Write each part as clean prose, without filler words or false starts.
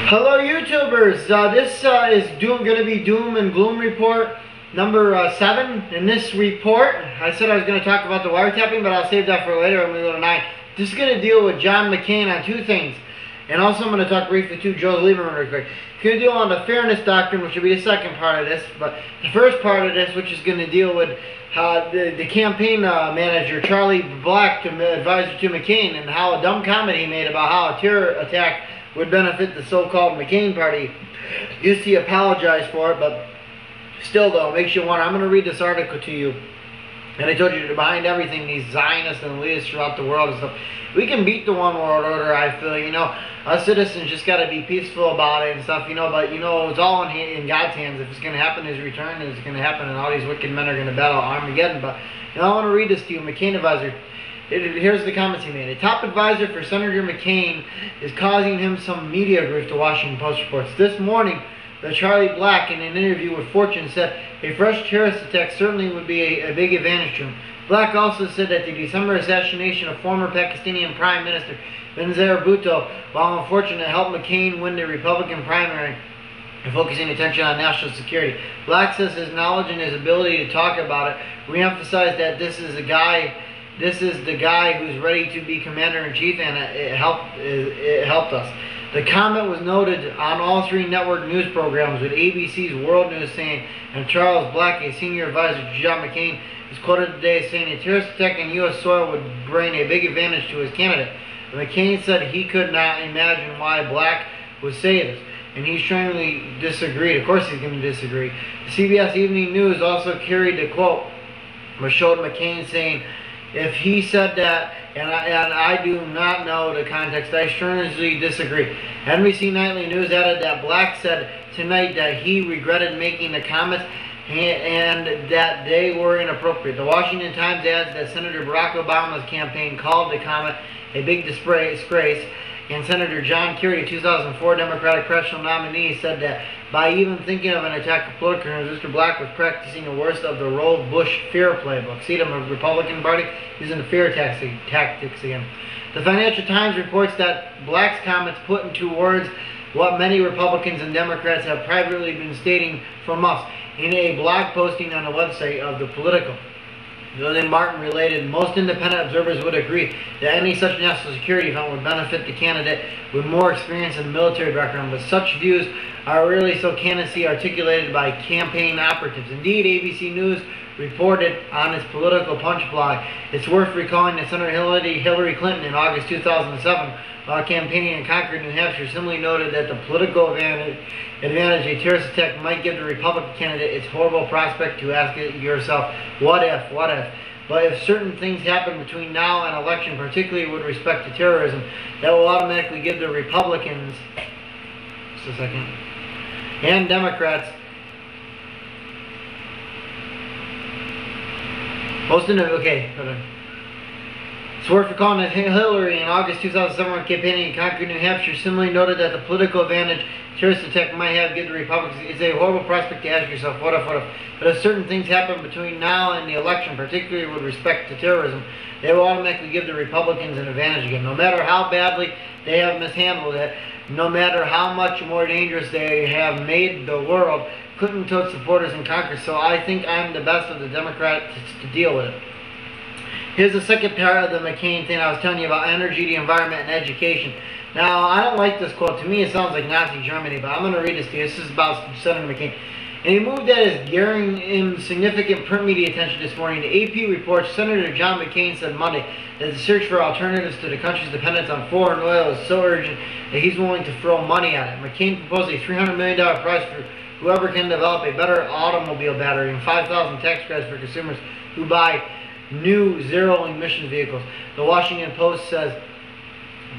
Hello YouTubers, this is going to be Doom and Gloom report number 7. In this report, I said I was going to talk about the wiretapping, but I'll save that for later. I'm going to go to 9. This is going to deal with John McCain on two things. And also I'm going to talk briefly to Joe Lieberman real quick. It's going to deal on the fairness doctrine, which will be the second part of this. But the first part of this, which is going to deal with the campaign manager, Charlie Black, advisor to McCain, and how a dumb comment he made about how a terror attack would benefit the so-called McCain party. Yes, he apologized for it, but still though, it makes you wonder. I'm going to read this article to you. And I told you, behind everything, these Zionists and elitists throughout the world and stuff, we can beat the one world order, I feel, Us citizens just got to be peaceful about it and stuff, but, it's all in God's hands. If it's going to happen, His return, it's going to happen, and all these wicked men are going to battle Armageddon. But, I want to read this to you. McCain advisor. Here's the comments he made. A top advisor for Senator McCain is causing him some media grief, the Washington Post reports. This morning, the Charlie Black, in an interview with Fortune, said a fresh terrorist attack certainly would be a big advantage to him. Black also said that the December assassination of former Pakistani Prime Minister Benazir Bhutto, while unfortunate, helped McCain win the Republican primary and focusing attention on national security. Black says his knowledge and his ability to talk about it reemphasized that this is the guy who's ready to be commander-in-chief, and it helped us. The comment was noted on all three network news programs, with ABC's World News saying, and Charles Black, a senior advisor to John McCain, is quoted today saying a terrorist attack on U.S. soil would bring a big advantage to his candidate. McCain said he could not imagine why Black would say this, and he strongly disagreed. Of course he's going to disagree. The CBS Evening News also carried the quote, which showed McCain saying, if he said that, and I do not know the context, I strongly disagree. NBC Nightly News added that Black said tonight that he regretted making the comments and that they were inappropriate. The Washington Times adds that Senator Barack Obama's campaign called the comment a big disgrace, and Senator John Kerry, a 2004 Democratic presidential nominee, said that by even thinking of an attack of political criminals, Mr. Black was practicing the worst of the Roe Bush fear playbook. See the Republican Party using the fear tactics again. The Financial Times reports that Black's comments put into words what many Republicans and Democrats have privately been stating from us in a blog posting on the website of the Political. Then Martin related, most independent observers would agree that any such national security event would benefit the candidate with more experience in the military background, but such views are rarely so candidly articulated by campaign operatives. Indeed, ABC News reported on its Political Punch blog, it's worth recalling that Senator Hillary Clinton in August 2007, while campaigning in Concord, New Hampshire, similarly noted that the political advantage a terrorist attack might give the Republican candidate its horrible prospect to ask yourself, what if? But if certain things happen between now and election, particularly with respect to terrorism, that will automatically give the Republicans, and Democrats, It's worth recalling that Hillary in August 2007 campaigning in Concord, New Hampshire, similarly noted that the political advantage terrorist attack might have given the Republicans is a horrible prospect to ask yourself, what if? But if certain things happen between now and the election, particularly with respect to terrorism, they will automatically give the Republicans an advantage again. No matter how badly they have mishandled it, no matter how much more dangerous they have made the world, Clinton told supporters in Congress, so I think I'm the best of the Democrats to deal with it. Here's the second part of the McCain thing I was telling you about: energy, the environment, and education. Now, I don't like this quote. To me, it sounds like Nazi Germany, but I'm going to read this to you. This is about Senator McCain. And he moved that is gearing him significant print media attention this morning. The AP reports Senator John McCain said Monday that the search for alternatives to the country's dependence on foreign oil is so urgent that he's willing to throw money at it. McCain proposed a $300 million prize for whoever can develop a better automobile battery and 5,000 tax credits for consumers who buy new zero-emission vehicles. The Washington Post says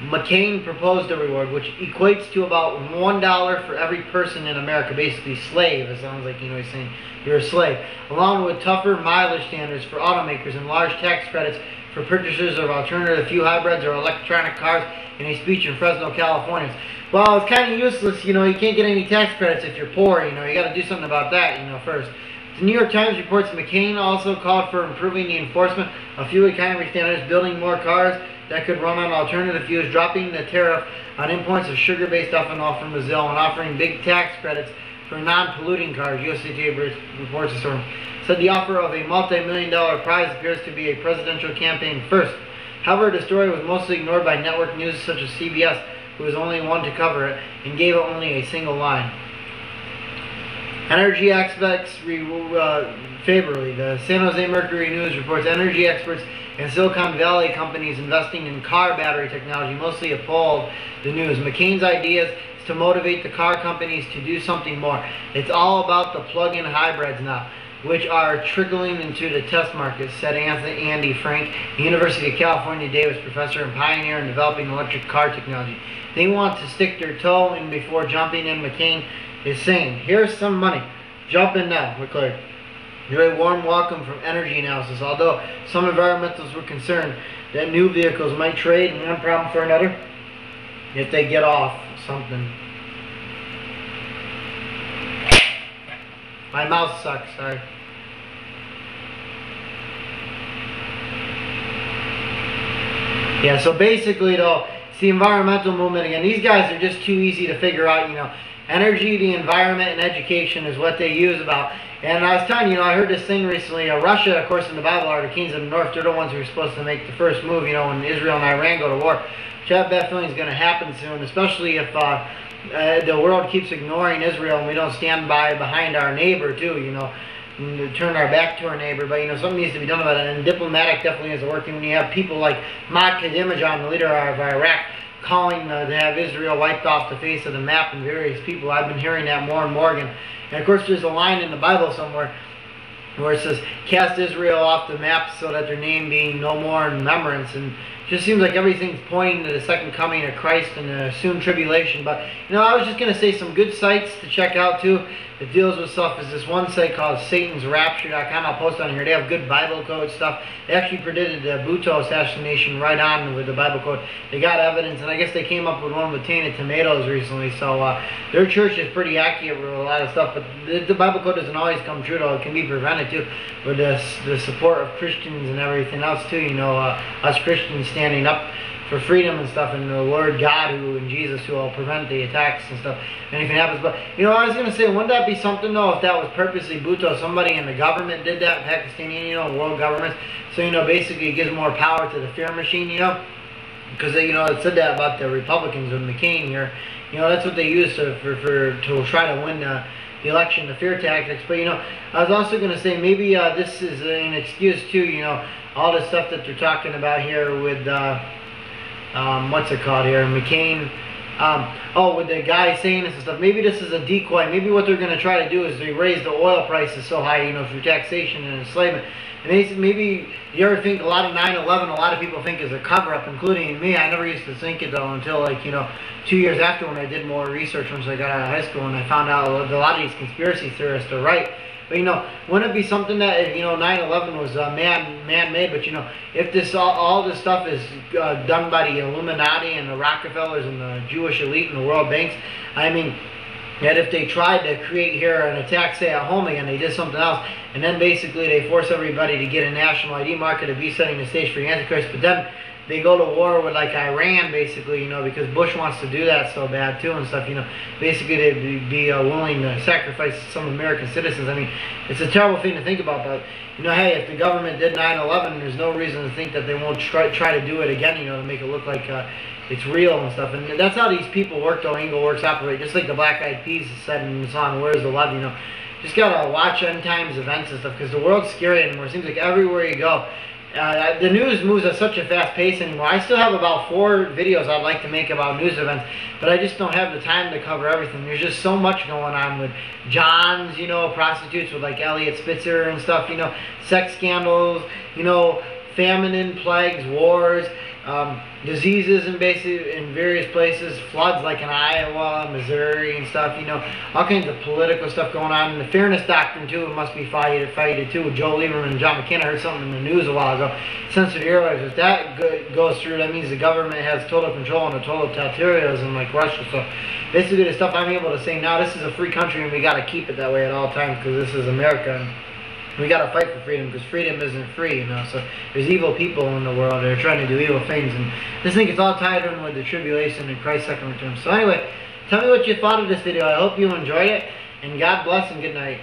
McCain proposed a reward which equates to about $1 for every person in America, basically slave. It sounds like, he's saying you're a slave, along with tougher mileage standards for automakers and large tax credits for purchasers of alternative fuel hybrids or electronic cars in a speech in Fresno, California. Well, it's kind of useless, you can't get any tax credits if you're poor, you got to do something about that, first. The New York Times reports McCain also called for improving the enforcement of fuel economy standards, building more cars, that could run on alternative fuels, dropping the tariff on imports of sugar-based ethanol from Brazil and offering big tax credits for non-polluting cars, USA Today reports this morning. Said the offer of a multi-million-dollar prize appears to be a presidential campaign first. However, the story was mostly ignored by network news such as CBS, who was only one to cover it, and gave it only a single line. Energy experts favorably. The San Jose Mercury News reports energy experts and Silicon Valley companies investing in car battery technology mostly appalled the news. McCain's ideas is to motivate the car companies to do something more. It's all about the plug-in hybrids now, which are trickling into the test market, said Andy Frank, University of California Davis professor and pioneer in developing electric car technology. They want to stick their toe in before jumping in. McCain is saying, here's some money. Jump in now. We're clear. You're a warm welcome from energy analysis. Although some environmentalists were concerned that new vehicles might trade one problem for another if they get off something. My mouth sucks, sorry. Yeah, so basically though, it's the environmental movement again. These guys are just too easy to figure out, you know. Energy, the environment, and education is what they use about. And I was telling you, I heard this thing recently. Russia, of course, in the Bible are the kings of the north. They're the ones who are supposed to make the first move, you know, when Israel and Iran go to war. Which I have that feeling is going to happen soon, especially if the world keeps ignoring Israel and we don't stand behind our neighbor, too, you know, and turn our back to our neighbor. But, you know, something needs to be done about it. And diplomatic definitely isn't working when you have people like Mccain, the leader of Iraq, calling to have Israel wiped off the face of the map, and various people. I've been hearing that more and more again. And of course there's a line in the Bible somewhere where it says, cast Israel off the map so that their name being no more in remembrance. And it just seems like everything's pointing to the second coming of Christ and the soon tribulation. But, you know, I was just going to say some good sites to check out too that deals with stuff is this one site called satansrapture.com. I'll post on here. They have good Bible code stuff. They actually predicted the Bhutto assassination right on with the Bible code. They got evidence, and I guess they came up with one with tainted tomatoes recently. So their church is pretty accurate with a lot of stuff. But the Bible code doesn't always come true, though. It can be prevented too with the support of Christians and everything else too. You know, us Christians standing up for freedom and stuff, and the Lord God and Jesus who will prevent the attacks and stuff, anything happens. But, you know, I was going to say, wouldn't that be something, though, if that was purposely Bhutto, somebody in the government did that, Pakistani, you know, world governments, so, you know, basically it gives more power to the fear machine, you know, because, you know, it said that about the Republicans with Mccain here, you know, that's what they use to try to win the election, the fear tactics. But, you know, I was also going to say, maybe this is an excuse, too, you know, all the stuff that they're talking about here with, what's it called here, Mccain, with the guy saying this and stuff. Maybe this is a decoy. Maybe what they're going to try to do is they raise the oil prices so high, you know, through taxation and enslavement. And maybe you ever think a lot of 9/11, a lot of people think is a cover-up, including me. I never used to think it, though, until, like, you know, 2 years after when I did more research once I got out of high school, and I found out a lot of these conspiracy theorists are right. But, you know, wouldn't it be something that, you know, 9/11 was man-made, but, you know, if this all this stuff is done by the Illuminati and the Rockefellers and the Jewish elite and the world banks, I mean, that if they tried to create here an attack, say, at home again, they did something else, and then basically they force everybody to get a national ID marker to be setting the stage for the Antichrist, but then they go to war with, like, Iran, basically, you know, because Bush wants to do that so bad, too, and stuff, you know. Basically, they'd be willing to sacrifice some American citizens. I mean, it's a terrible thing to think about, but, you know, hey, if the government did 9/11, there's no reason to think that they won't try to do it again, you know, to make it look like it's real and stuff. And that's how these people work, though, Angel Works operate, just like the Black Eyed Peas said in the song, Where's the Love, you know. Just gotta watch end times events and stuff, because the world's scary anymore. It seems like everywhere you go, the news moves at such a fast pace anymore. I still have about 4 videos I'd like to make about news events, but I just don't have the time to cover everything. There's just so much going on with Johns, you know, prostitutes with, like, Elliot Spitzer and stuff, you know, sex scandals, you know, famine and plagues, wars, diseases in various places, floods like in Iowa, Missouri and stuff, you know, all kinds of political stuff going on. And the fairness doctrine too, it must be fighted too, with Joe Lieberman and John McCain. I heard something in the news a while ago. Sensitive airwaves, if that goes through, that means the government has total control and a total totalitarianism like Russia. So basically the stuff I'm able to say now, this is a free country and we got to keep it that way at all times, because this is America. We gotta fight for freedom, because freedom isn't free, you know. So there's evil people in the world that are trying to do evil things, and this thing is all tied in with the tribulation and Christ's second return. So anyway, tell me what you thought of this video. I hope you enjoyed it, and God bless and good night.